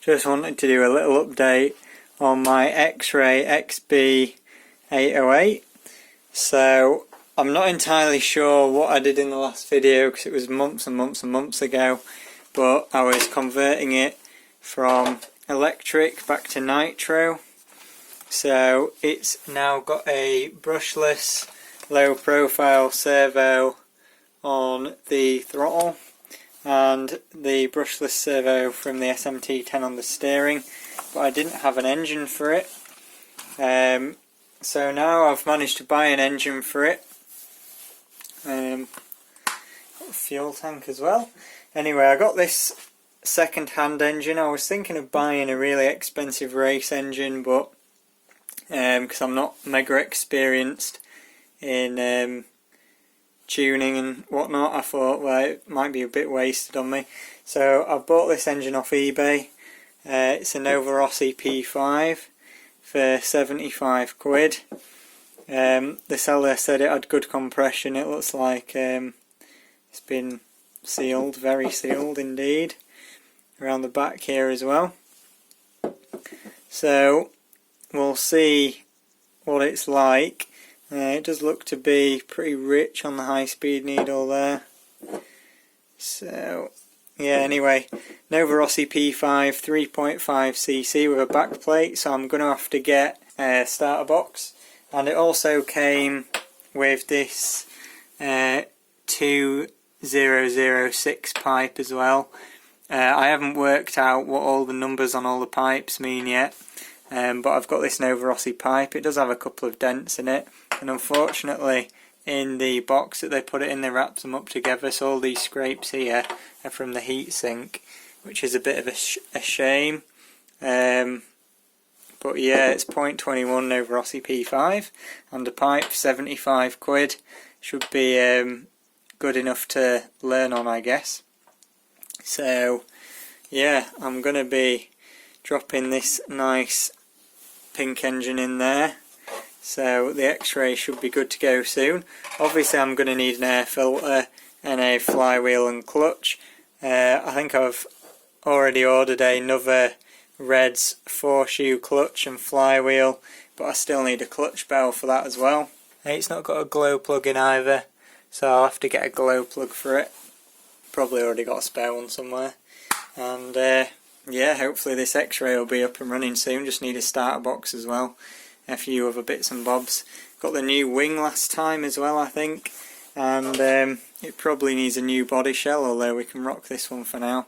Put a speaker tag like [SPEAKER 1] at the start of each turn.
[SPEAKER 1] Just wanted to do a little update on my Xray XB808. So I'm not entirely sure what I did in the last video because it was months and months and months ago, but I was converting it from electric back to nitro. So it's now got a brushless low profile servo on the throttle and the brushless servo from the SMT10 on the steering, but I didn't have an engine for it. So now I've managed to buy an engine for it. Got a fuel tank as well. Anyway, I got this second-hand engine. I was thinking of buying a really expensive race engine, but because I'm not mega experienced in tuning and whatnot, I thought, well, it might be a bit wasted on me. So I bought this engine off eBay. It's a Novarossi P5 for 75 quid. The seller said it had good compression. It looks like it's been sealed, very sealed indeed, around the back here as well. So we'll see what it's like. It does look to be pretty rich on the high speed needle there. So yeah, anyway, Novarossi P5 3.5cc with a back plate, so I'm going to have to get a starter box. And it also came with this 2006 pipe as well. I haven't worked out what all the numbers on all the pipes mean yet, but I've got this Novarossi pipe. It does have a couple of dents in it, and unfortunately in the box that they put it in, they wrapped them up together, so all these scrapes here are from the heatsink, which is a bit of a shame. But yeah, it's 0.21 Novarossi P5 and a pipe, 75 quid. Should be good enough to learn on, I guess. So yeah, I'm going to be dropping this nice pink engine in there. So the Xray should be good to go soon. Obviously I'm going to need an air filter and a flywheel and clutch. I think I've already ordered another Red's 4-shoe clutch and flywheel, but I still need a clutch bell for that as well. It's not got a glow plug in either, so I'll have to get a glow plug for it. Probably already got a spare one somewhere. And yeah, hopefully this Xray will be up and running soon. Just need a starter box as well. A few other bits and bobs. Got the new wing last time as well, I think. And it probably needs a new body shell, although we can rock this one for now.